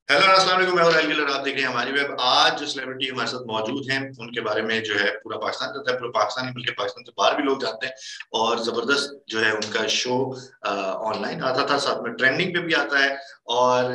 Hello अस्सलाम वालेकुम, मैं हूं राहिल गिल और आप देख रहे हैं हमारी वेब। आज जो सेलिब्रिटी हमारे साथ मौजूद हैं उनके बारे में जो है पूरा पाकिस्तान जानता है, पूरा पाकिस्तान ही बल्कि पाकिस्तान से बाहर भी लोग जानते हैं। और जबरदस्त जो है उनका शो ऑनलाइन आता था, साथ में ट्रेंडिंग पे भी आता है। और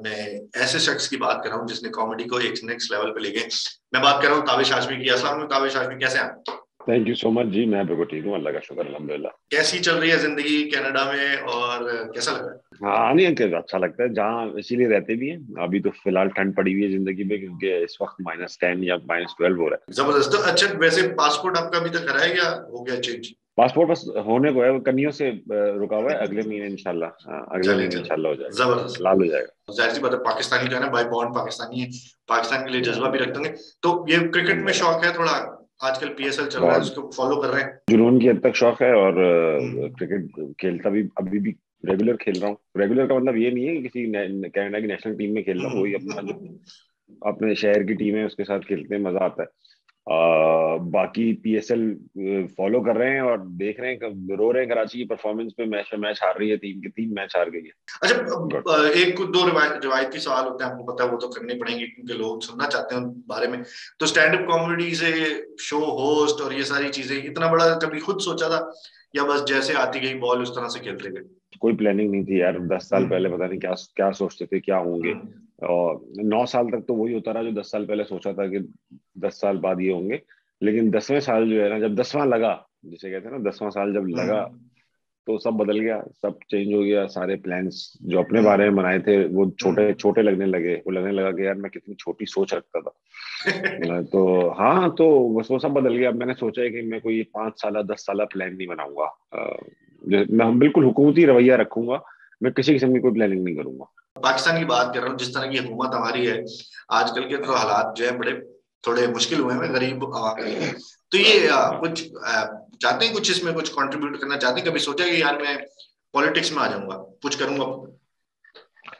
मैं ऐसे शख्स की बात कर रहा हूँ जिसने कॉमेडी को एक नेक्स्ट लेवल पे ले गए। मैं बात कर रहा हूँ ताबिश हाशमी की। अस्सलाम वालेकुम ताबिश हाशमी, कैसे हैं आप? थैंक यू सो मच जी। मैं बिल्कुल ठीक हूँ, अल्लाह का शुक्र, अल्हम्दुलिल्लाह। कैसी चल रही है जिंदगी कनाडा में और कैसा लग रहा है? हाँ, नहीं अंकल, अच्छा लगता है जहाँ, इसीलिए रहते भी हैं। अभी तो फिलहाल ठंड पड़ी हुई है जिंदगी में, क्योंकि इस वक्त -10 या -12 हो रहा है। जबरदस्त। तो अच्छा, वैसे पासपोर्ट आपका अभी तक कराया या हो गया चेंज? पासपोर्ट बस होने को है, वो कन्नियों से रुका हुआ है। अगले महीने इंशाल्लाह, हाँ, अगले चले महीने चले, इंशाल्लाह हो जाएगा, जबरदस्त। लाल हो जाएगा। जाहिर सी बात है, पाकिस्तानी जो है ना, बाय बॉर्न पाकिस्तानी है, पाकिस्तान के लिए जज्बा भी रखते होंगे। तो ये क्रिकेट में अल्हम्दुलिल्लाह। शौक है थोड़ा? आजकल पीएसएल चल रहा है, बहुत उसको फॉलो कर रहे हैं? जुनून की हद तक शौक है, और हम्म। क्रिकेट खेलता भी अभी भी रेगुलर खेल रहा हूँ। रेगुलर का मतलब ये नहीं है कि किसी कनाडा की नेशनल टीम में खेल रहा हूँ, वही अपना जो हम्म। अपने शहर की टीम है उसके साथ खेलते हैं, मजा आता है। बाकी पीएसएल फॉलो कर रहे हैं और देख रहे हैं, रो रहे हैं कराची की परफॉर्मेंस पे। मैच मैच हार रही है, टीम के 3 मैच हार गई है। अच्छा, गुड। एक दो रिवायती सवाल होते हैं, आपको पता है, वो तो करने पड़ेंगे क्योंकि लोग सुनना चाहते हैं उन बारे में। तो स्टैंड अप कॉमेडी से शो होस्ट और ये सारी चीजें, इतना बड़ा कभी खुद सोचा था या बस जैसे आती गई बॉल उस तरह से खेलते गए? कोई प्लानिंग नहीं थी यार। 10 साल पहले हम्म। पता नहीं क्या क्या सोचते थे, क्या होंगे। हम्म। और 9 साल तक तो वही होता रहा जो 10 साल पहले सोचा था कि 10 साल बाद ये होंगे। लेकिन 10वें साल जो है ना, जब 10वां लगा, जिसे कहते हैं ना, 10वां साल जब लगा, हम्म। तो सब बदल गया, सब चेंज हो गया। सारे प्लान्स जो अपने बारे में हम्म। बनाए थे वो छोटे हम्म। छोटे लगने लगे। वो लगने लगा कि यार मैं कितनी छोटी सोच रखता था। तो हाँ, तो बस वो सब बदल गया। अब मैंने सोचा है कि मैं कोई 5 साल 10 साल प्लान नहीं बनाऊंगा। मैं बिल्कुल हुकूमती रवैया रखूंगा। मैं किसी किस्म की कोई प्लानिंग नहीं करूंगा। पाकिस्तान की बात कर रहा हूँ, जिस तरह की हुकूमत हमारी है आजकल के, तो हालात जो है बड़े थोड़े मुश्किल हुए हैं गरीब आवाम के लिए। तो ये हाँ, कुछ चाहते हैं, कुछ इसमें कुछ कंट्रीब्यूट करना चाहते हैं? कभी सोचा कि यार मैं पॉलिटिक्स में आ जाऊंगा, कुछ करूंगा?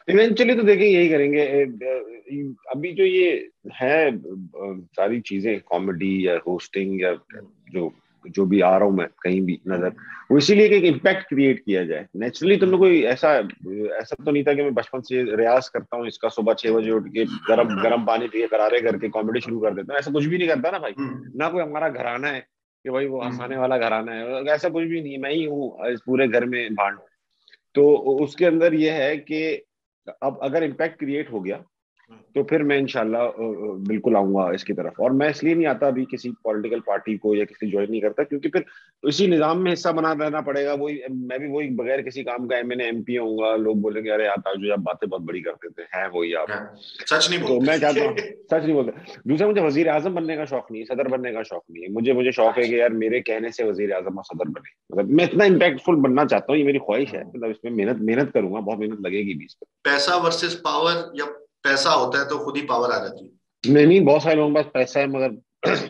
इवेंचुअली तो देखिए यही करेंगे। अभी जो ये है, सारी चीजें, कॉमेडी या होस्टिंग या जो जो भी आ रहा हूं मैं कहीं भी नजर, वो इसीलिए कि एक इम्पैक्ट क्रिएट किया जाए। नेचुरली तो मैं कोई ऐसा ऐसा तो नहीं था कि मैं बचपन से रियाज करता हूँ इसका, सुबह 6 बजे उठ के गरम गरम पानी पिए करारे करके कॉमेडी शुरू कर देता हूँ। ऐसा कुछ भी नहीं करता ना भाई। ना कोई हमारा घराना है कि भाई वो हंसाने वाला घराना है, ऐसा कुछ भी नहीं है। मैं ही हूँ इस पूरे घर में भांड। तो उसके अंदर ये है कि अब अगर इम्पैक्ट क्रिएट हो गया, तो फिर मैं इंशाल्लाह बिल्कुल आऊंगा इसकी तरफ। और मैं इसलिए नहीं आता अभी किसी पॉलिटिकल पार्टी को या किसी ज्वाइन नहीं करता, क्योंकि फिर इसी निजाम में हिस्सा बना रहना पड़ेगा। वही मैं भी वही बगैर किसी काम का एमएनए एमपी होऊंगा। लोग बोलेंगे अरे आप जो आप बातें बहुत बड़ी करते थे, हैं वही आप। सच नहीं तो मैं चाहता हूँ, बोलते। सच नहीं बोलता। दूसरा, मुझे वजीर आजम बनने का शौक नहीं है, सदर बनने का शौक नहीं है। मुझे मुझे शौक है कि यार मेरे कहने से वजीर आजम और सदर बने। मतलब मैं इतना इम्पैक्टफुल बनना चाहता हूँ, ये मेरी ख्वाहिश है। मतलब इसमें मेहनत मेहनत करूंगा, बहुत मेहनत लगेगी भी इस पर। पैसा वर्सेस पावर, या पैसा होता है तो खुद ही पावर आ जाती नहीं नहीं, बहुत सारे लोगों के पास पैसा है मगर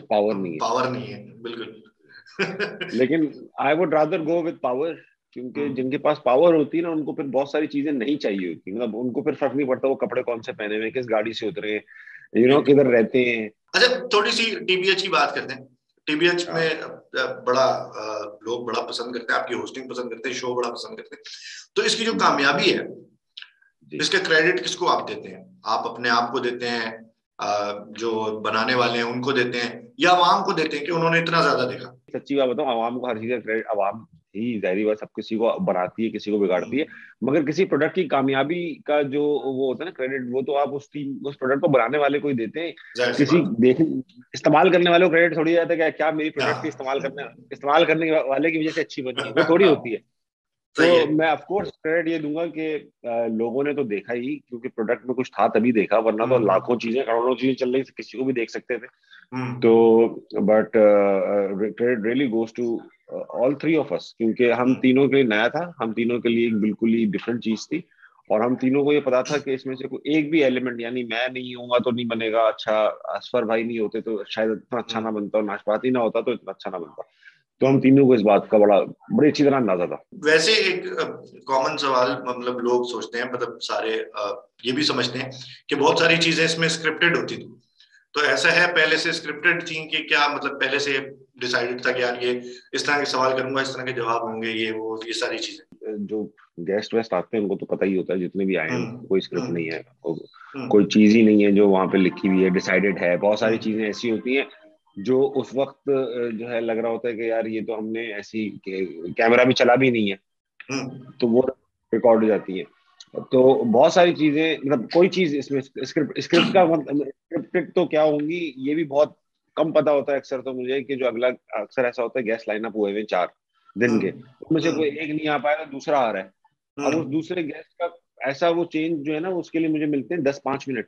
पावर है? नहीं है। पावर नहीं है, बिल्कुल। लेकिन I would rather go with power, क्योंकि हम्म। जिनके पास पावर होती है ना, उनको फिर बहुत सारी चीजें नहीं चाहिए होती। मतलब उनको फिर फर्क नहीं पड़ता वो कपड़े कौन से पहने हुए हैं, किस गाड़ी से उतरे हैं, किधर रहते हैं। अच्छा, थोड़ी सी टीबीएच की बात करते हैं। टीबीएच में हाँ बड़ा लोग बड़ा पसंद करते हैं, आपकी होस्टिंग पसंद करते हैं, शो बड़ा पसंद करते हैं। तो इसकी जो जी कामयाबी है, जी। इसका क्रेडिट किसको आप देते हैं? आप अपने आप को देते हैं, जो बनाने वाले हैं उनको देते हैं, या आवाम को देते हैं कि उन्होंने इतना ज्यादा देखा? सच्ची बात बताऊं, आवाम को हर चीज का क्रेडिट, आवाम ही जाहिर बात सब किसी को बनाती है, किसी को बिगाड़ती है। हम्म। मगर किसी प्रोडक्ट की कामयाबी का जो वो होता है ना क्रेडिट, वो तो आप उस टीम, उस प्रोडक्ट को बनाने वाले को ही देते हैं। जाहिर सी किसी बात। देख इस्तेमाल करने वाले को क्रेडिट थोड़ी जाता है कि क्या मेरी प्रोडक्ट के हाँ, इस्तेमाल करने वाले की वजह से अच्छी बनी है, वो थोड़ी होती है। तो सही है। मैं ऑफ कोर्स क्रेडिट ये दूंगा कि लोगों ने तो देखा ही, क्योंकि प्रोडक्ट में कुछ था तभी देखा, वरना तो हम्म। लाखों चीजें करोड़ों चीजें चल रही थी, किसी को भी देख सकते थे। तो hmm. But credit really goes to all three of us, क्योंकि हम हम्म। तीनों के लिए नया था, हम तीनों के लिए एक बिल्कुल ही डिफरेंट चीज थी। और हम तीनों को ये पता था कि इसमें से कोई एक भी एलिमेंट, यानी मैं नहीं होऊंगा तो नहीं बनेगा अच्छा, असफर भाई नहीं होते तो शायद इतना अच्छा ना हम्म। बनता, और नाशपाती ना होता तो इतना अच्छा ना बनता। तो हम हम्म। तीनों को इस बात का बड़ी अच्छी तरह अंदाजा था। वैसे एक कॉमन सवाल, मतलब लोग सोचते हैं, मतलब सारे ये भी समझते हैं कि बहुत सारी चीजें इसमें स्क्रिप्टेड होती थी। तो ऐसा है, पहले से स्क्रिप्टेड थी कि क्या, मतलब पहले से डिसाइडेड था कि यार ये इस तरह के सवाल करूंगा, इस तरह के जवाब होंगे, ये वो ये सारी चीजें? जो गेस्ट वेस्ट आते हैं उनको तो पता ही होता है, जितने भी आए हैं कोई स्क्रिप्ट नहीं है, कोई हम्म चीज ही नहीं है जो वहां पे लिखी हुई है, डिसाइडेड है। बहुत सारी हम्म चीजें ऐसी होती हैं जो उस वक्त जो है लग रहा होता है कि यार ये तो हमने ऐसी, कैमरा भी चला भी नहीं है हम्म तो वो रिकॉर्ड हो जाती है। तो बहुत सारी चीजें, मतलब कोई चीज इसमें स्क्रिप्ट स्क्रिप्ट का मतलब स्क्रिप्टेड तो क्या होंगी ये भी बहुत कम पता होता है अक्सर। तो मुझे कि जो अगला, अक्सर ऐसा होता है गेस्ट लाइनअप हुए हुए 4 दिन के, हम्म उनमें से कोई एक नहीं आ पाया तो दूसरा आ रहा है। अब उस हम्म दूसरे गेस्ट का ऐसा वो चेंज जो है ना, उसके लिए मुझे मिलते हैं 10-5 मिनट,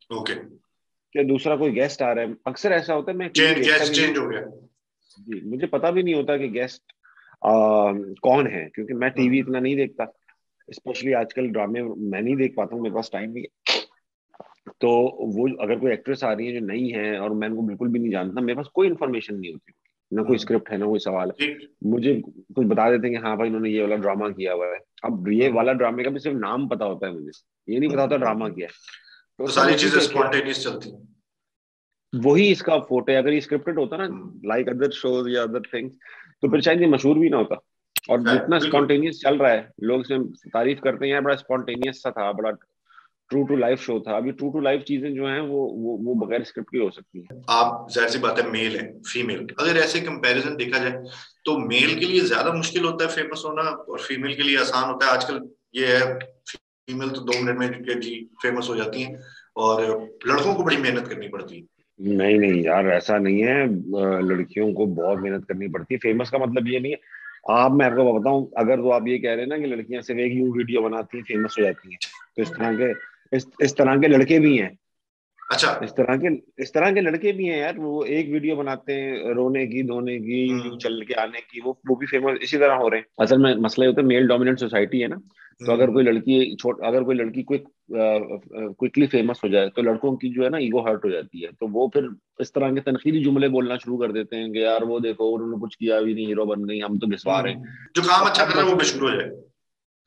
ओके, कि दूसरा कोई गेस्ट आ रहा है। अक्सर ऐसा होता है, मैं टीवी चेंज देखता गेस्ट भी नहीं चेंज हूँ हो गया। जी, मुझे पता भी नहीं होता कि गेस्ट कौन है, क्योंकि मैं टीवी हम्म इतना नहीं देखता। स्पेशली आजकल ड्रामे मैं नहीं देख पाता हूँ, मेरे पास टाइम नहीं है। तो वो अगर कोई एक्ट्रेस आ रही है जो नई है और मैं उनको बिल्कुल भी नहीं जानता, मेरे पास कोई इन्फॉर्मेशन नहीं होती, ना कोई हम्म स्क्रिप्ट है ना कोई सवाल ठीक। है। मुझे कुछ बता देते हैं कि हाँ भाई इन्होंने ये वाला ड्रामा किया हुआ है। अब ये हम्म वाला ड्रामे का भी सिर्फ नाम पता होता है मुझे, ये नहीं पता होता ड्रामा हम्म। क्या है। तो तो सब सारी उसी चीजें पे कि स्पॉन्टेनियस चलती हैं। वही इसका फोटो है। अगर ये स्क्रिप्टेड होता ना, हम्म, लाइक अदर शोज या अदर थिंग्स, तो फिर हम्म, शायद ये मशहूर भी ना होता। और जितना बिल्कुल। स्पॉन्टेनियस चल रहा है, लोग इसमें तारीफ करते हैं यार बड़ा स्पॉन्टेनियस सा था, बड़ा ट्रू टू लाइफ शो था। अभी ट्रू टू लाइफ चीजें जो हैं वो बगैर स्क्रिप्ट की हो सकती हैं। आप जाहिर सी बात है मेल है, फीमेल, अगर ऐसे कंपैरिजन देखा जाए तो मेल के लिए ज्यादा मुश्किल होता है फेमस होना और फीमेल के लिए आसान होता है आजकल। ये है, फीमेल तो 2 मिनट में जी फेमस हो जाती हैं और लड़कों को बड़ी मेहनत करनी पड़ती है। नहीं नहीं यार, ऐसा नहीं है। लड़कियों को बहुत मेहनत करनी पड़ती है। फेमस का मतलब ये नहीं है। आप, मैं आपको बताऊं, अगर तो आप ये कह रहे हैं ना कि लड़कियां सिर्फ एक यू वीडियो बनाती हैं फेमस हो जाती हैं, तो इस तरह के लड़के भी हैं। अच्छा। इस तरह के इस तरह के लड़के भी हैं यार, वो एक वीडियो बनाते हैं रोने की धोने की, यूं हम्म चल के आने की, वो भी फेमस इसी तरह हो रहे हैं। असल में मसला ये होता है, मेल डोमिनेंट सोसाइटी है ना। तो हम्म अगर कोई लड़की क्विकली फेमस हो जाए तो लड़कों की जो है ना ईगो हर्ट हो जाती है। तो वो फिर इस तरह के तनकीदी जुमले बोलना शुरू कर देते हैं कि यार वो देखो उन्होंने कुछ किया भी नहीं, हीरो बन गई, हम तो घिसवा रहे हैं। जो काम तो अच्छा कर अब रहा है वो मशहूर, बेशुक्र हो जाए।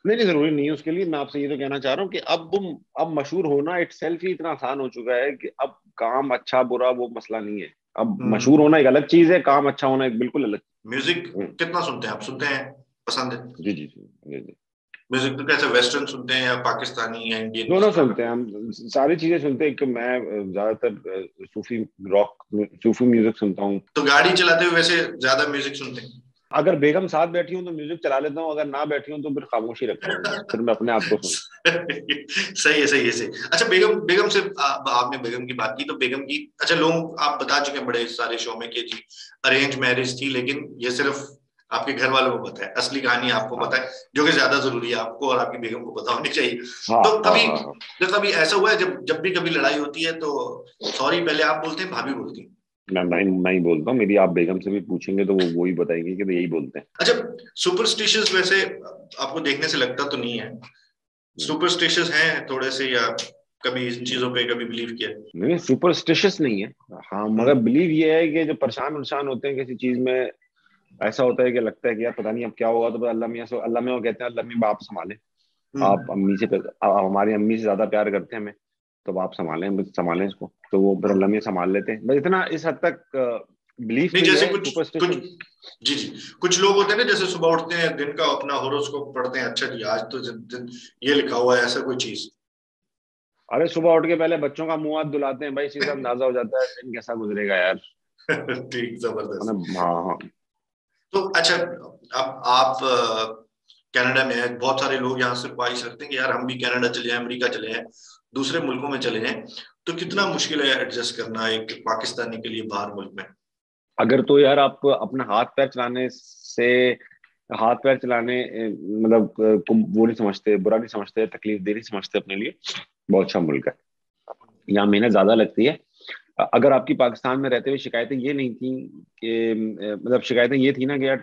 नहीं नहीं जरूरी नहीं है उसके लिए। मैं आपसे ये तो कहना चाह रहा हूँ कि अब मशहूर होना इटसेल्फ ही इतना आसान हो चुका है कि अब काम अच्छा बुरा वो मसला नहीं है। अब मशहूर हम्म होना एक अलग चीज है, काम अच्छा होना एक बिल्कुल अलग। म्यूजिक हम्म, कितना सुनते हैं आप? सुनते हैं? पसंद है? जी जी जी जी जी। म्यूजिक तो कैसे, वेस्टर्न सुनते हैं या पाकिस्तानी या इंडियन दोनों किस तरह सुनते हैं हम, सारी चीजें सुनते हैं। कि मैं ज्यादातर रॉक सूफी म्यूजिक सुनता हूँ। तो गाड़ी चलाते हुए वैसे ज्यादा म्यूजिक सुनते हैं? अगर बेगम साथ बैठी हूँ तो म्यूजिक चला लेता हूँ, अगर ना बैठी हूँ तो फिर खामोशी रखता हूँ, बस फिर मैं अपने आप को सुन। सही है, सही है, सही। अच्छा, बेगम बेगम से आपने बेगम की बात की तो बेगम की, अच्छा, लोग आप बता चुके हैं बड़े सारे शो में कि जी अरेंज मैरिज थी, लेकिन ये सिर्फ आपके घर वालों को पता है, असली कहानी आपको हाँ पता है, जो कि ज्यादा जरूरी है, आपको और आपकी बेगम को पता होनी चाहिए। हाँ तो हाँ कभी, हाँ हाँ। जब कभी ऐसा हुआ है, जब जब भी कभी लड़ाई होती है तो सॉरी पहले आप बोलते हैं, भाभी बोलती हैं? मैं ही बोलता हूँ। मेरी आप बेगम से भी पूछेंगे तो वो ही बताएंगे कि यही बोलते हैं। अच्छा, सुपरस्टिशियस वैसे आपको देखने से लगता तो नहीं है, सुपरस्टिशियस हैं थोड़े से, या कभी इन चीजों पे कभी बिलीव किया? नहीं सुपरस्टिशियस नहीं है। हाँ मगर हम्म बिलीव ये है कि जब परेशान वरेशान होते हैं किसी चीज में, ऐसा होता है कि लगता है कि यार पता नहीं अब क्या होगा, तो बस अल्लाह मियाँ को कहते हैं, अल्लाह मियाँ बाप संभाले। आप हम्म अम्मी से आप हमारी अम्मी से ज्यादा प्यार करते हैं हमें, तो आप संभालें, बस संभालें इसको। तो वो फिर अल्लाह हम्म। मियाँ संभाल लेते हैं, बस इतना इस हद तक बिलीफ नहीं, तो ये जैसे है। कुछ कुछ, सुपरस्टिशन, जी जी, कुछ लोग होते हैं ना, जैसे सुबह उठते हैं, दिन का अपना होरोस्कोप पढ़ते हैं, अच्छा जी आज तो ये लिखा हुआ है, ऐसा कोई चीज? अरे सुबह उठ के पहले बच्चों का मुंह हाथ धुलाते हैं भाई, इसी से अंदाजा हो जाता है दिन कैसा गुजरेगा यार। ठीक, जबरदस्त। मतलब हाँ हाँ। तो अच्छा, अब आप कनाडा में हैं, बहुत सारे लोग यहाँ से ख्वाहिश रखते हैं कि यार हम भी कनाडा चले जाएं, अमेरिका चले जाएं, दूसरे मुल्कों में चले जाएं, तो कितना मुश्किल है एडजस्ट करना एक पाकिस्तानी के लिए बाहर मुल्क में? अगर तो यार आप अपना हाथ पैर चलाने मतलब को वो नहीं समझते, बुरा नहीं समझते, तकलीफ दे नहीं समझते अपने लिए, बहुत अच्छा मुल्क है। यहाँ मेहनत ज्यादा लगती है। अगर आपकी पाकिस्तान में रहते हुए शिकायतें ये नहीं थी कि मतलब शिकायतें ये थी ना कि यार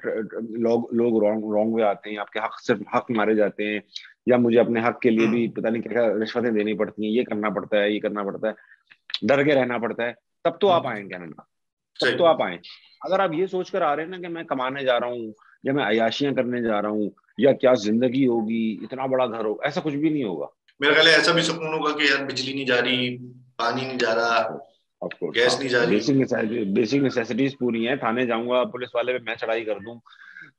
लोग लोग रॉन्ग रॉन्ग वे आते हैं, आपके हक सिर्फ हक मारे जाते हैं, या मुझे अपने हक के लिए भी हम्म पता नहीं क्या क्या रिश्वतें देनी पड़ती हैं, ये करना पड़ता है, ये करना पड़ता है, डर के रहना पड़ता है, तब तो आप हम्म, आए कनाडा, तब सही। तो आप आए। अगर आप ये सोचकर आ रहे हैं ना कि मैं कमाने जा रहा हूँ, या मैं अयाशियां करने जा रहा हूँ, या क्या जिंदगी होगी, इतना बड़ा घर होगा, ऐसा कुछ भी नहीं होगा। मेरा ख्याल है ऐसा भी सुकून होगा कि यार बिजली नहीं जा रही, पानी नहीं जा रहा, ऑफ कोर्स हाँ। गैस नहीं जा रही। बेसिक नेसेसिटीज पूरी हैं। थाने जाऊंगा पुलिस वाले पे मैं चढ़ाई कर दूं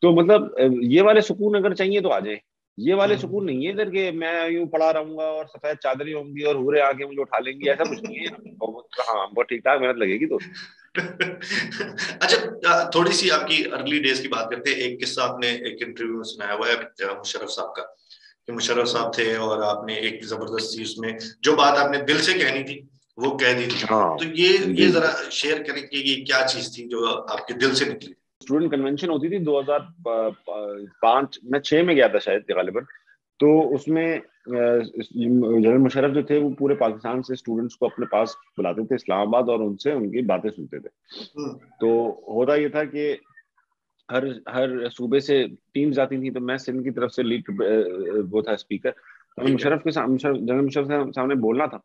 तो मतलब ये वाले सुकून अगर चाहिए तो आ जाए, ये वाले सुकून नहीं है इधर के मैं यूं पड़ा रहूंगा और सफेद चादरें होंगी और हूरे आके मुझे उठा लेंगी, ऐसा कुछ नहीं है। हाँ बहुत ठीक ठाक मेहनत लगेगी तो। अच्छा, थोड़ी सी आपकी अर्ली डेज की बात करते हैं। एक किस्सा आपने एक इंटरव्यू में सुनाया हुआ है मुशर्रफ साहब का, कि मुशर्रफ साहब थे और आपने एक जबरदस्त चीज में जो बात आपने दिल से कहनी थी वो कह दी थी। हाँ तो ये जरा शेयर करें कि ये क्या चीज थी जो आपके दिल से निकली? स्टूडेंट कन्वेंशन होती थी 2005 में, 6 में गया था शायद गालिबन। तो उसमें जनरल मुशर्रफ जो थे वो पूरे पाकिस्तान से स्टूडेंट्स को अपने पास बुलाते थे इस्लामाबाद और उनसे उनकी बातें सुनते थे। तो होता ये था कि हर हर सूबे से टीम्स आती थी, तो मैं सिंध की तरफ से लीड वो था स्पीकर। तो मुशर्रफ के सामने, जनरल मुशर्रफ के सामने बोलना था।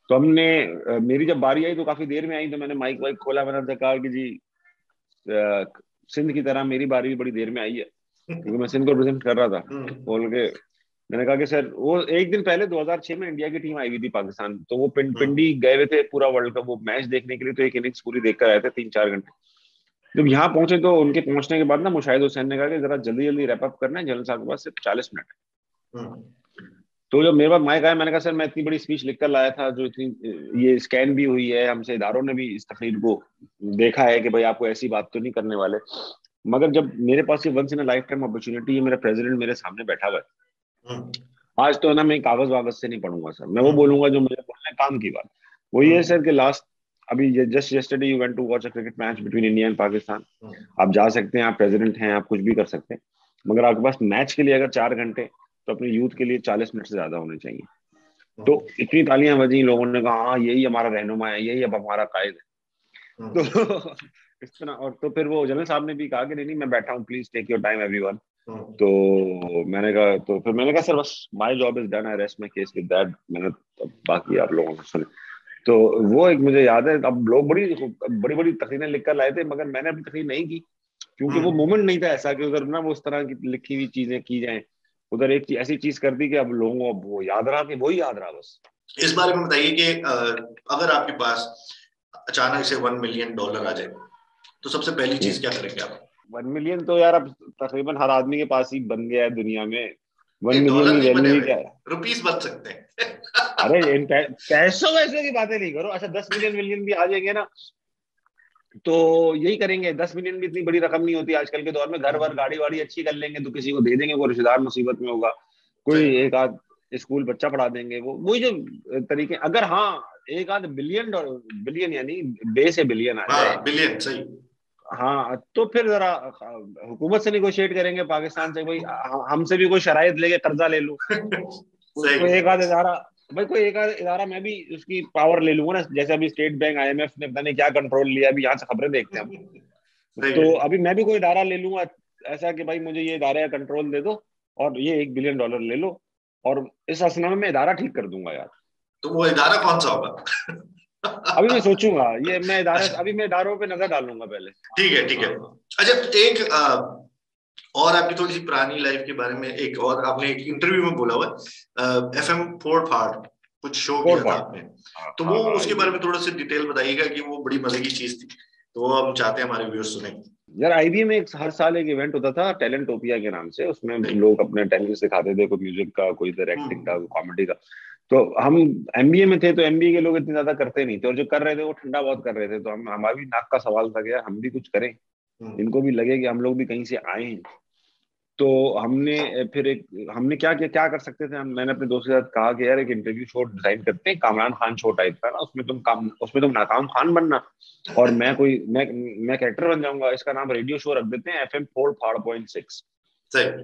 तो हमने मेरी जब बारी आई तो काफी देर में आई, तो मैंने माइक वाइक खोला, मैंने कहा कि जी सिंध की तरह मेरी बारी भी बड़ी देर में आई है, क्योंकि मैं सिंध को रिप्रेजेंट कर रहा था। बोल के मैंने कहा कि सर, वो एक दिन पहले 2006 में इंडिया की टीम आई हुई थी पाकिस्तान, तो वो पिंडी गए हुए थे पूरा वर्ल्ड कप वो मैच देखने के लिए, तो एक इनिंग्स पूरी देख कर आए थे 3-4 घंटे। जब यहाँ पहुंचे तो उनके पहुंचने के बाद ना मुशाहिद हुसैन ने कहा कि जरा जल्दी जल्दी रैप अप करना है, जनरल साहब के पास सिर्फ 40 मिनट है। तो जब मेरे पास माइक आया, मैंने कहा सर मैं इतनी बड़ी स्पीच लिख कर लाया था, जो इतनी ये स्कैन भी हुई है, हमसे इदारों ने भी इस तकरीर को देखा है कि भाई आपको ऐसी बात तो नहीं करने वाले, मगर जब मेरे पास ये once in a lifetime opportunity है, मेरा प्रेसिडेंट मेरे सामने बैठा हुआ है, आज तो है ना मैं कागज वागज से नहीं पढ़ूंगा सर, मैं वो बोलूंगा जो मुझे बोलना है, काम की बात। वो ये सर कि लास्ट अभी just yesterday you went to watch a cricket match between India and Pakistan. आप जा सकते हैं, आप प्रेसिडेंट हैं, आप कुछ भी कर सकते हैं, मगर आपके पास मैच के लिए अगर 4 घंटे, तो अपने यूथ के लिए 40 मिनट से ज्यादा होने चाहिए। तो इतनी तालियां बजी, लोगों ने कहा हाँ यही हमारा रहनुमा है, यही अब हमारा कायद है। तो इस तरह, और तो फिर वो जनरल साहब ने भी कहा कि नहीं नहीं मैं बैठा हूँ, please take your time everyone. तो मैंने कहा, तो फिर मैंने कहा सर बस my job is done, I rest my case with that, मैंने बाकी आप लोगों से सुने। तो वो एक मुझे याद है, अब लोग बड़ी बड़ी बड़ी तकरीरें लिख कर लाए थे, मगर मैंने अपनी तकरीर नहीं की, क्योंकि वो मोमेंट नहीं था ऐसा कि उधर ना वो उस तरह की लिखी हुई चीजें की जाएं। उधर एक ऐसी चीज कर दी कि अब लोगों को वो याद रहा कि वही याद रहा बस। इस बारे में बताइए कि अगर आपके पास अचानक से $1 मिलियन आ जाए तो सबसे पहली चीज क्या करेंगे आप? 1 मिलियन तो यार अब तकरीबन हर आदमी के पास ही बन गया है दुनिया में। 1 मिलियन डॉलर की नहीं बने वैल्यू ही हुए, क्या है? रुपीस बन सकते हैं। अरे इन पैसों वैसे की बातें नहीं करो। अच्छा 10 मिलियन मिलियन भी आ जाएंगे ना, तो यही करेंगे। 10 मिलियन भी इतनी बड़ी रकम नहीं होती आजकल के दौर में। घर वर गाड़ी वाड़ी अच्छी कर लेंगे तो किसी को दे देंगे, कोई रिश्तेदार मुसीबत में होगा, कोई एक आध स्कूल बच्चा पढ़ा देंगे, वो वही जो तरीके। अगर हाँ एक आध बिलियन यानी बे से बिलियन आ जाए, बिलियन सही, हाँ तो फिर जरा हुकूमत से निगोशिएट करेंगे पाकिस्तान से, भाई हमसे भी कोई शराइत लेके कर्जा ले लो, कोई एक आध इदारा, भाई कोई एक आध इदारा मैं भी उसकी पावर ले लूंगा ना, जैसे अभी स्टेट बैंक IMF ने पता नहीं क्या कंट्रोल लिया, अभी यहाँ से खबरें देखते हैं हम। तो अभी मैं भी कोई इदारा ले लूंगा ऐसा कि भाई मुझे ये इदारे का कंट्रोल दे दो और ये $1 बिलियन ले लो, और इस असना में मैं इदारा ठीक कर दूंगा यार। तो वो इदारा कौन सा होगा? अभी मैं सोचूंगा, ये मैं इदारे अभी मैं इदारों पे नजर डालूंगा पहले। ठीक है ठीक है। अच्छा एक और आपकी थोड़ी सी पुरानी लाइफ के बारे में, एक और आपने एक इंटरव्यू में बोला हुआ FM फोर्ट पार्ट कुछ शो किया था आपने, तो वो उसके बारे में थोड़ा सा डिटेल बताइएगा कि वो बड़ी मजे की चीज थी, तो वो हम चाहते हैं हमारे व्यूअर्स सुने। यार IBA में एक हर साल एक इवेंट होता था टैलेंटोपिया के नाम से, उसमें लोग अपने टैलेंट दिखाते थे, कोई म्यूजिक का, कोई इधर एक्टिंग का, कॉमेडी का। तो हम MBA में थे, तो MBA के लोग इतने ज्यादा करते नहीं थे, और जो कर रहे थे वो ठंडा बहुत कर रहे थे। तो हम हमारी नाक का सवाल था कि यार हम भी कुछ करें, इनको भी लगे कि हम लोग भी कहीं से आए हैं। तो हमने फिर हमने क्या किया, क्या कर सकते थे हम, मैंने अपने दोस्त के साथ कहा कि यार एक इंटरव्यू शो डिजाइन करते हैं, कामरान खान शो टाइप का ना, उसमें तुम नाकाम खान बनना और मैं कैरेक्टर बन जाऊंगा, इसका नाम रेडियो शो रख देते हैं FM 4.6।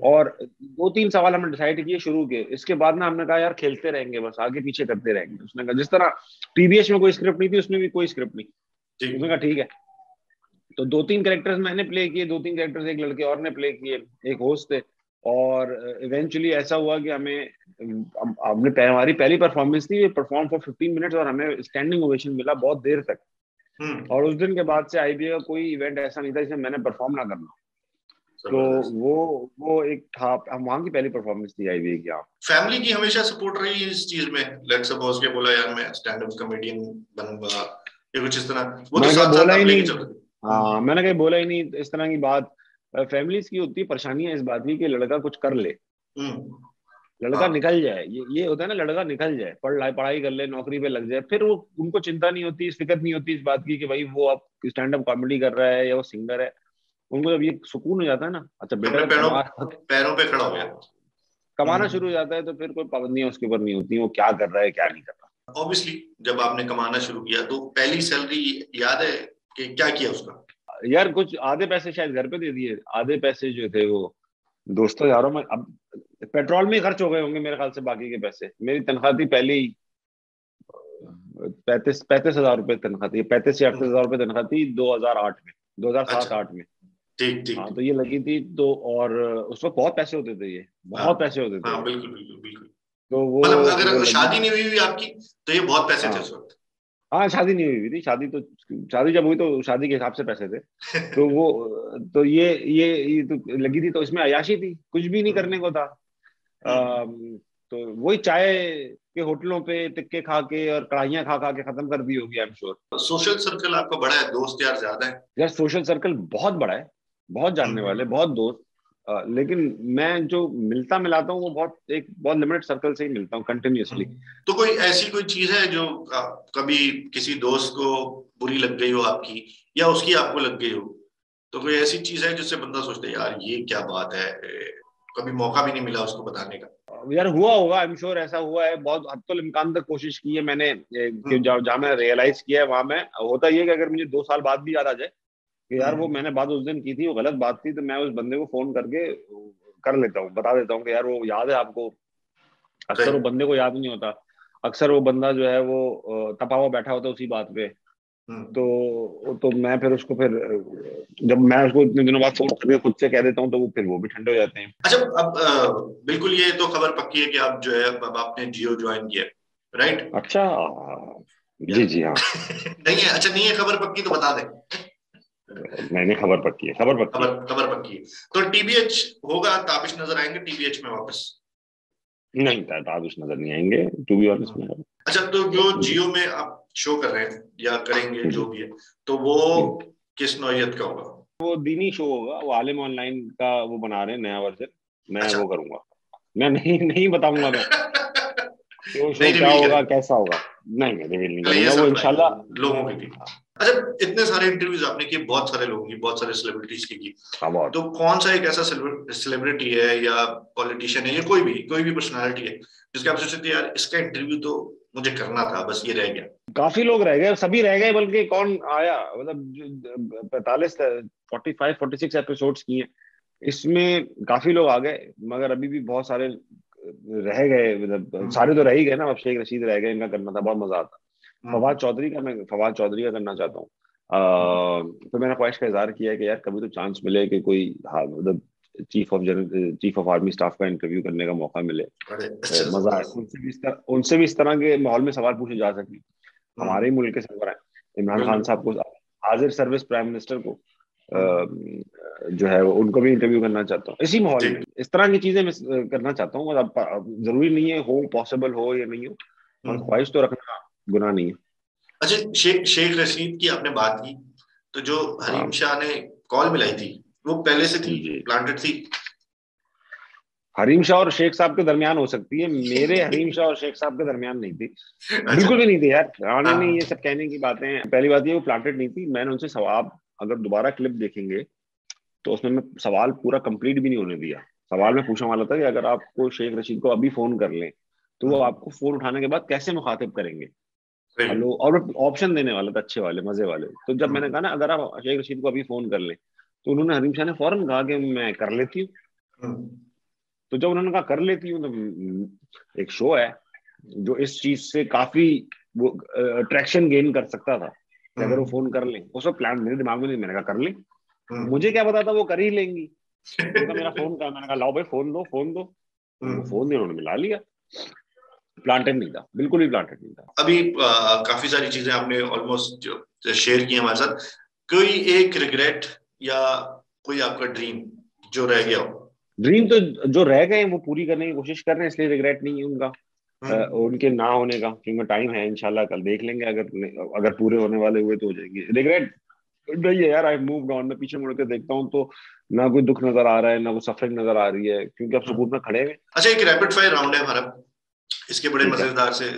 और 2-3 सवाल हमने डिसाइड किए शुरू के, इसके बाद ना हमने कहा यार खेलते रहेंगे बस, आगे पीछे करते रहेंगे। उसने कहा जिस तरह PBS में कोई स्क्रिप्ट नहीं थी, उसमें भी कोई स्क्रिप्ट नहीं। उसने कहा ठीक है। तो 2-3 कैरेक्टर्स मैंने प्ले किए, 2-3 कैरेक्टर्स एक लड़के और ने प्ले किए, एक होस्ट थे। और इवेंचुअली ऐसा हुआ कि हमारी पहली परफॉर्मेंस थी, परफॉर्म फॉर 15 मिनट्स और हमें स्टैंडिंग ओवेशन मिला बहुत देर तक। और उस दिन के बाद से IBA का कोई इवेंट ऐसा नहीं था जिसमें मैंने परफॉर्म ना करना। तो वो एक था, हम वहां की पहली परफॉर्मेंस थी IBA की। आप फैमिली की हमेशा सपोर्ट रही है इस चीज में? लेट्स सपोज के बोला यार मैं स्टैंड अप कॉमेडियन बनूंगा या कुछ इस तरह, वो तो साथ साथ आप लेके चल रहे थे। हाँ मैंने कहीं बोला ही नहीं इस तरह की बात। फैमिलीज की होती है परेशानियां इस बात की कि लड़का कुछ कर ले, लड़का हाँ निकल जाए, ये होता है ना, लड़का निकल जाए, पढ़ाई कर ले, नौकरी पे लग जाए, फिर वो उनको चिंता नहीं होती, फिक्र नहीं होती इस बात की कि भाई वो अब स्टैंड अप कॉमेडी कर रहा है या वो सिंगर है। उनको जब ये सुकून हो जाता है ना, अच्छा तो बेटा अपने जब पैरों पैरों पे खड़ा हो गया। कमाना शुरू हो जाता है तो फिर कोई पाबंदियां उसके ऊपर नहीं होती, वो क्या कर रहा है क्या नहीं कर ऑब्वियसली जब आपने कमाना शुरू किया तो पहली सैलरी याद है कि क्या किया उसका? रहा। यार कुछ आधे पैसे शायद घर पे दे दिए, आधे पैसे जो थे वो दोस्तों यारों में, अब पेट्रोल में ही खर्च हो गए होंगे मेरे ख्याल से, बाकी के पैसे। मेरी तनख्वाह थी पहले ही 35,000 रुपये तनख्वाह थी, 35 से 38 हजार रुपये तनख्वाह थी 2008 में, 2007 अच्छा, 8 में। ठीक ठीक हाँ तो ठीक। ये लगी थी तो, और उस वक्त बहुत पैसे होते थे, ये हाँ बहुत पैसे होते थे। हाँ, बिल्कुल बिल्कुल बिल्कुल। तो मतलब वो अगर लगी शादी थी। नहीं हुई हुई आपकी तो ये बहुत पैसे थे हाँ उस वक्त। हाँ, शादी नहीं हुई थी, शादी तो, शादी जब हुई तो शादी के हिसाब से पैसे थे। तो वो, तो ये तो लगी थी, तो इसमें अय्याशी थी, कुछ भी नहीं करने हम्म को था। हम्म। तो वही चाय के होटलों पे टिक्के खा के और कढ़ाइयाँ खा खा के खत्म कर दी होगी, I am sure. Social circle आपका बड़ा है, दोस्त यार ज्यादा है। यार सोशल सर्कल बहुत बड़ा है, बहुत जानने वाले, हम्म। बहुत दोस्त। लेकिन मैं जो मिलता मिलाता हूँ वो बहुत एक बहुत लिमिटेड सर्कल से ही मिलता हूँ कंटिन्यूअसली। तो कोई ऐसी कोई चीज है जो कभी किसी दोस्त को बुरी लग गई हो आपकी, या उसकी आपको लग गई हो? तो कोई ऐसी चीज है जिससे बंदा सोचता है यार ये क्या बात है, कभी मौका भी नहीं मिला उसको बताने का? यार हुआ होगा, आई एम श्योर ऐसा हुआ है, बहुत हद तो इम्कान तक कोशिश की है मैंने, कि हम्म जहाँ जहाँ मैं रियलाइज किया है वहां में होता ये है कि अगर मुझे 2 साल बाद भी याद आ जाए कि यार वो हम्म। मैंने बात उस दिन की थी, वो गलत बात थी, तो मैं उस बंदे को फोन करके कर लेता हूँ, बता देता हूँ कि यार वो याद है आपको। अक्सर सही। वो बंदे को याद नहीं होता, अक्सर वो बंदा जो है वो तपा हुआ बैठा होता है उसी बात पे। हम्म। तो मैं फिर उसको फिर जब मैं उसको इतने दिनों बाद फोन करके खुद से कह देता हूँ तो वो फिर वो भी ठंडे हो जाते हैं। अच्छा, अब बिल्कुल ये तो खबर पक्की है कि आप जो है अब आपने जियो ज्वाइन किया, राइट? अच्छा, या जी जी हाँ। नहीं है? अच्छा, नहीं है खबर पक्की तो बता दें। मैंने खबर पक्की है, खबर पक्की है। खबर खबर पक्की है। तो टीबीएच होगा, ताबिश नजर आएंगे टीबीएच में वापस? नहीं, ताबिश नजर नहीं आएंगे, टू बी ऑनेस्ट में। अच्छा, तो जो जी जियो में आप शो कर रहे हैं या करेंगे जो जी। भी है, तो वो हम्म। किस नौइयत का होगा? वो दीनी शो होगा, वो आलिम ऑनलाइन का वो बना रहे हैं नया वर्जन, मैं अच्छा। वो करूंगा। मैं नहीं नहीं बताऊंगा मैं कि वो शो नहीं क्या रिवील होगा करेंगे? कैसा होगा। नहीं, मैं रिवील नहीं चलिए, ये करूंगा वो, सरप्राइज इंशाल्लाह। लोगों के लिए। अच्छा, इतने सारे इंटरव्यूज आपने किए, बहुत सारे लोगों की, बहुत सारे सेलिब्रिटीज की, हाँ बहुत। तो कौन सा एक ऐसा सेलिब्रिटी है या पॉलिटिशियन है या कोई भी पर्सनालिटी है जिसके आप सोचते हैं यार इसका इंटरव्यू तो मुझे करना था, बस ये रह गया? काफी लोग रह गए, सभी रह गए, बल्कि कौन आया, मतलब 45 46 एपिसोड्स किए, इसमें काफी लोग आ गए, मगर अभी भी बहुत सारे रह गए, मतलब सारे तो रह ही गए ना। अब शेख रशीद रह गए, इनका करना था, बहुत मजा आता। हम्म फवाद चौधरी का करना चाहता हूँ। तो मैंने ख्वाहिश का इजहार किया है कि यार कभी तो चांस मिले कि कोई, हाँ मतलब चीफ ऑफ आर्मी स्टाफ का इंटरव्यू करने का मौका मिले, बड़े अच्छा, मजा आए, जबरदस्त। उनसे भी इस तरह के माहौल में सवाल पूछे जा सके। हमारे हम्म। ही मुल्क के सरबराह हैं, इमरान खान बिल्कुल। साहब को, हाजिर सर्विस प्राइम मिनिस्टर को, हम्म। जो है उनको भी इंटरव्यू करना चाहता हूँ इसी माहौल में। ठीक। इस तरह की चीजें मैं करना चाहता हूँ, मतलब जरूरी नहीं है हो, पॉसिबल हो या नहीं हो, मगर हम्म। ख्वाहिश तो रखना गुनाह नहीं है। अच्छा, शेख रशीद की आपने बात की, तो जो हरीम हाँ शाह ने कॉल मिलाई थी, वो पहले से थी, जी। प्लांटेड थी? हरीम शाह और शेख साहब के दरमियान हो सकती है, मेरे हरीम शाह और शेख साहब के दरमियान नहीं थी, अच्छा। बिल्कुल भी नहीं थी यार। आने नहीं, ये हाँ। सब कहने की बातें हैं। पहली बात ये, वो प्लांटेड नहीं थी। मैंने उनसे सवाल, अगर दोबारा क्लिप देखेंगे तो उसमें मैं सवाल पूरा कंप्लीट भी नहीं होने दिया। सवाल में पूछने वाला था कि अगर आपको शेख रशीद को अभी फोन कर लें तो वो हम्म, आपको फोन उठाने के बाद कैसे मुखातिब करेंगे। सही। हेलो, और ऑप्शन देने वाला था अच्छे वाले, मजे वाले। तो जब मैंने हम्म कहा ना अगर आप शेख रशीद को अभी फोन कर लें, तो उन्होंने, हरीम शाह ने फौरन कहा कि मैं कर लेती हूँ। हम्म तो जब उन्होंने कहा कर लेती हूँ, तो एक शो है जो इस चीज से काफी वो अट्रैक्शन गेन कर सकता था कि अगर वो हम्म फोन कर लें, उस वक्त प्लान मेरे दिमाग में नहीं, मैंने कहा कर लें। हम्म मुझे क्या पता था वो कर ही लेंगी। उनका मेरा फोन का, मैंने कहा लाओ भाई फोन दो, फोन दो। उनको हम्म। फोन दिया, उन्होंने मिला लिया। प्लांटेड नहीं था, बिल्कुल भी प्लांटेड नहीं था। अभी काफी सारी चीजें आपने ऑलमोस्ट शेयर की हमारे साथ। कोई एक रिग्रेट या कोई आपका ड्रीम जो रह गया हो? ड्रीम तो जो रह गए हैं वो पूरी करने की कोशिश कर रहे हैं, इसलिए रिग्रेट नहीं है उनका, हम्म उनके ना होने का, क्योंकि टाइम है, इंशाल्लाह कल देख लेंगे, अगर अगर पूरे होने वाले हुए तो हो जाएंगे। रिग्रेट नहीं है यार, आई मूव्ड ऑन। मैं पीछे मुड़ के देखता हूँ तो ना कोई दुख नजर आ रहा है, ना कोई सफरिंग नजर आ रही है, क्योंकि आप सुकून में खड़े हैं। अच्छा, एक रैपिड फायर राउंड है हमारा, इसके बड़े ठीक है। मजेदार से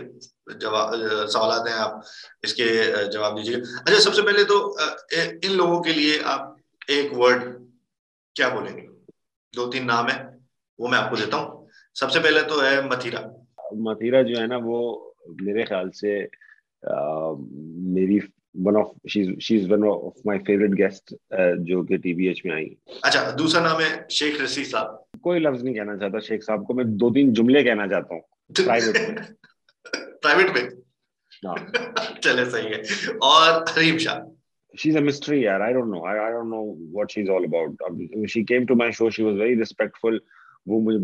जवाब सवाल हैं, आप इसके जवाब दीजिए। अच्छा, सबसे पहले तो इन लोगों के लिए आप एक वर्ड क्या बोलेंगे? दो तीन नाम है, वो मैं आपको देता हूँ। सबसे पहले तो है मथिरा। मथीरा जो है ना, वो मेरे ख्याल से मेरी one of she is one of my favourite guest जो कि टीबीएच में आई। अच्छा, दूसरा नाम है शेख रशीद साहब। कोई लफ्ज नहीं कहना चाहता शेख साहब को, मैं दो तीन जुमले कहना चाहता हूँ प्राइवेट में। प्राइवेट में। हाँ। चले, सही है। और Hareem Shah. She is a mystery यार, I don't know what she is all about. She came to my show, she was very respectful. वो मुझे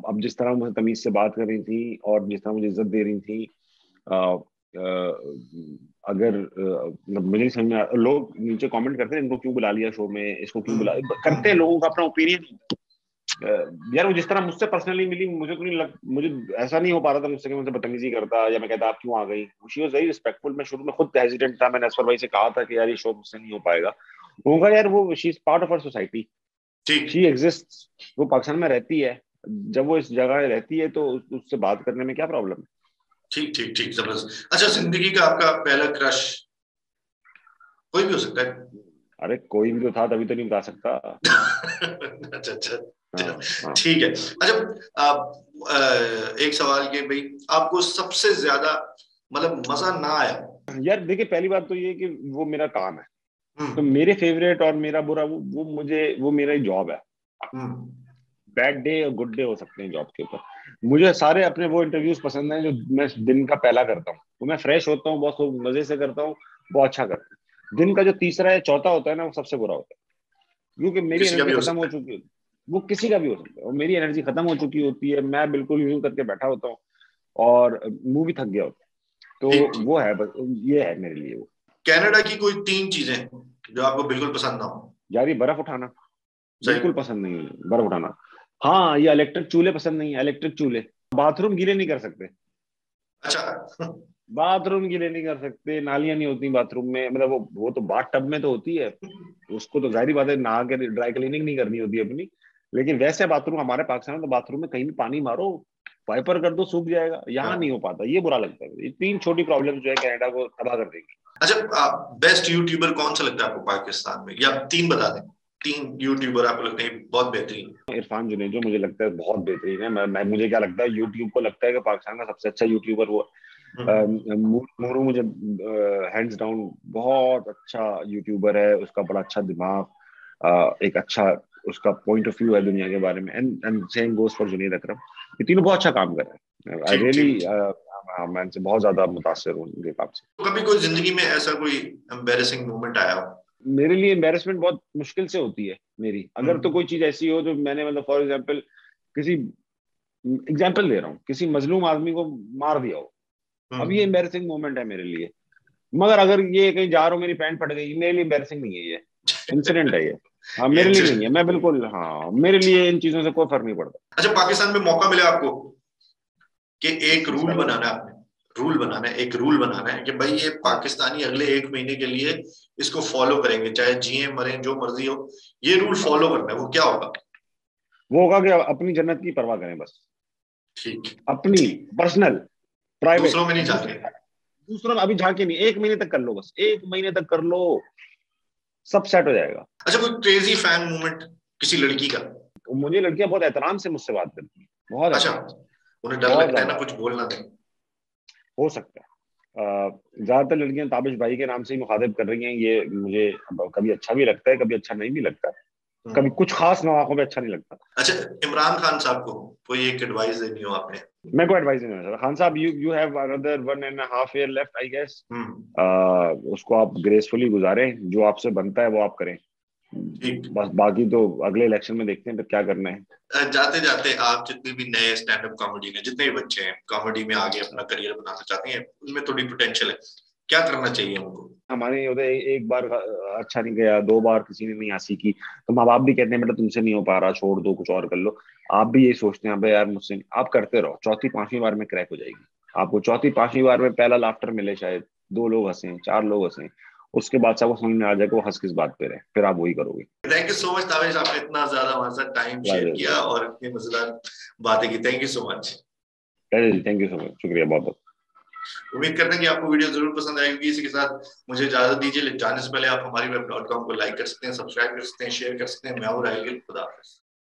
अब जिस तरह मुझे तमीज से बात कर रही थी और जिस तरह मुझे इज्जत दे रही थी, अगर मतलब मुझे नहीं समझ में लोग नीचे कमेंट करते हैं इनको क्यों बुला लिया शो में, इसको क्यों बुला, करते हैं, लोगों का अपना ओपिनियन। यार वो जिस तरह मुझसे पर्सनली मिली, मुझे तो नहीं लग, मुझे ऐसा नहीं हो पा रहा था मुझसे कि मुझसे बदतमीजी करता या मैं कहता आप क्यों आ गई। She was very respectful. मैं शुरू में खुद हेजिटेंट था, मैंने असफर भाई से कहा था कि यार ये शो मुझसे नहीं हो पाएगा। होगा यार, वो she is part of our society, ठीक शी एग्जिस्ट, वो पाकिस्तान में रहती है। जब वो इस जगह रहती है तो उससे बात करने में क्या प्रॉब्लम है। ठीक ठीक ठीक, जबरदस्त। अच्छा, जिंदगी का आपका पहला क्रश कोई भी हो सकता है। अरे कोई भी तो था, तभी तो नहीं बता सकता। अच्छा अच्छा। हाँ हाँ। ठीक है। अच्छा, आप एक सवाल के भाई, आपको सबसे ज्यादा मतलब मजा ना आया? यार देखिए, पहली बात तो ये कि वो मेरा काम है, तो हम्म मेरे फेवरेट और मेरा बुरा वो मुझे, वो मेरा ही जॉब है। हम्म। बैड डे और गुड डे हो सकते हैं जॉब के ऊपर। मुझे सारे अपने वो इंटरव्यूज पसंद हैं जो मैं दिन का पहला करता हूँ, तो मैं फ्रेश होता हूँ, बहुत खूब मजे से करता हूँ, बहुत अच्छा करता हूँ। दिन का जो तीसरा या चौथा होता है ना, वो सबसे बुरा होता है, क्योंकि मेरी किसी का एनर्जी भी हो खत्म हो सकता है। चुकी है। वो किसी का भी हो सकता है, और मेरी एनर्जी खत्म हो चुकी होती है, मैं बिल्कुल यूं करके बैठा होता हूँ और मुंह भी थक गया होता है। ठीक तो ठीक। वो है बस, ये है मेरे लिए वो। कनाडा की कोई तीन चीजें जो आपको बिल्कुल पसंद ना हो? यार ये बर्फ उठाना सही बिल्कुल में? पसंद नहीं है, बर्फ उठाना। हाँ, ये इलेक्ट्रिक चूल्हे पसंद नहीं है, इलेक्ट्रिक चूल्हे। बाथरूम गीले नहीं कर सकते, अच्छा। बाथरूम गीले नहीं कर सकते, नालियां नहीं होती बाथरूम में, मतलब वो तो बाथ टब में तो होती है, उसको तो जाहिर बात है नहा के ड्राई क्लीनिंग नहीं करनी होती है अपनी। लेकिन वैसे बाथरूम हमारे पाकिस्तान में तो बाथरूम में कहीं भी पानी मारो, वाइपर कर दो, सूख जाएगा, यहाँ नहीं हो हाँ। पाता, ये बुरा लगता है। ये तीन छोटी प्रॉब्लम जो है कनाडा को तबाह कर देगी। अच्छा, बेस्ट यूट्यूबर कौन सा लगता है आपको पाकिस्तान में, या तीन बता दें, तीन यूट्यूबर आपको लगते हैं बहुत बेहतरीन? इरफान जुनेजो मुझे लगता है बहुत बेहतरीन है। मुझे क्या लगता है, यूट्यूब को लगता है कि पाकिस्तान का सबसे अच्छा यूट्यूबर वो हम्म। मोरू मुझे हैंड्स डाउन बहुत अच्छा यूट्यूबर है, उसका बड़ा अच्छा दिमाग, एक अच्छा उसका पॉइंट ऑफ व्यू है दुनिया के बारे में। And same goes for Junaid Akram. ये तीनों बहुत अच्छा काम कर रहे हैं। आई ठीक रियली, ठीक। मैं इनसे बहुत ज्यादा मुतासर हूँ उनके काम से। तो कभी कोई जिंदगी में ऐसा कोई एम्बेरसिंग मोमेंट आया हो? मेरे लिए एम्बेरसमेंट बहुत मुश्किल से होती है मेरी, अगर तो हम्म कोई चीज ऐसी हो जो मैंने, मतलब फॉर एग्जाम्पल, किसी एग्जाम्पल दे रहा हूँ, किसी मजलूम आदमी को मार दिया हो, अब ये हम्म। एम्बेरसिंग मोमेंट है मेरे लिए। मगर अगर ये कहीं जा रहा हूँ, मेरी पैंट फट गई, मेरे लिए एम्बेरसिंग नहीं है ये, इंसिडेंट है ये। हाँ, ये मेरे लिए नहीं है, इंसिडेंट। मैं बिल्कुल, हाँ मेरे लिए इन चीजों से कोई फर्क नहीं पड़ता। अच्छा, पाकिस्तान में मौका मिला आपको कि किस एक चीज का रूल भाई? बनाना है आपने, रूल बनाना है, एक रूल बनाना है कि भाई ये हाँ, पाकिस्तानी अगले एक महीने के लिए इसको फॉलो करेंगे, चाहे जिए मरे जो मर्जी हो, ये रूल हाँ। फॉलो करना है, वो क्या होगा? वो होगा कि अपनी जन्नत की परवाह करें बस, ठीक अपनी ठीक। Personal, private. दूसरों में नहीं दूसरे, झांके। दूसरों में अभी झांके नहीं, एक महीने तक कर लो, बस एक महीने तक कर लो, सब सेट हो जाएगा। अच्छा, कोई क्रेजी फैन मूवमेंट किसी लड़की का? तो मुझे लड़कियां बहुत एहतराम से मुझसे बात करती हैं, बहुत अच्छा, एहतराम से, उन्हें डर बहुत लगता है ना ज्यादा। कुछ बोलना नहीं? हो सकता है ज्यादातर लड़कियां ताबिश भाई के नाम से ही मुखातिब कर रही हैं, ये मुझे अब कभी अच्छा भी लगता है, कभी अच्छा नहीं भी लगता, कभी हम्म। कुछ खास मौकों पे अच्छा नहीं लगता। अच्छा, इमरान खान साहब को कोई एक एडवाइस देनी हो आपने? मैं को एडवाइस नहीं देना चाहता। खान साहब, you you have another 1.5 year left I guess. Hmm. उसको आप ग्रेसफुली गुजारें, जो आपसे बनता है वो आप करें, ठीक। बस बाकी तो अगले इलेक्शन में देखते हैं फिर क्या करना है। जाते जाते आप जितने भी नए स्टैंड अप कॉमेडी में जितने भी बच्चे हैं, कॉमेडी में आगे अपना करियर बनाना चाहते हैं, उनमें थोड़ी पोटेंशियल है, क्या करना चाहिए उनको? हमारे उधर एक बार अच्छा नहीं गया, दो बार किसी ने नहीं हंसी की, तो माँ बाप भी कहते हैं बेटा तुमसे नहीं हो पा रहा, छोड़ दो, कुछ और कर लो। आप भी यही सोचते हैं अबे यार मुझसे नहीं, आप करते रहो, चौथी पांचवी बार में क्रैक हो जाएगी। आपको चौथी पांचवी बार में पहला लाफ्टर मिले शायद, दो लोग हंसे, चार लोग हंसे, उसके बाद से आपको समझ में आ जाएगा वो हंस किस बात पे रहे, फिर आप वही करोगे। थैंक यू सो मच तावेश, आपने इतना ज्यादा हमारे साथ टाइम शेयर राजेश किया और इतनी मजेदार बातें की। Thank you so much. जी, थैंक यू सो मच, शुक्रिया बहुत बहुत। उम्मीद करते हैं कि आपको वीडियो जरूर पसंद आएगी। इसी के साथ मुझे इजाजत दीजिए। जाने से पहले आप हमारी web.com को लाइक कर सकते हैं, सब्सक्राइब कर सकते हैं, शेयर कर सकते हैं। मैं हूं राहिल गिल, खुदा हाफिज।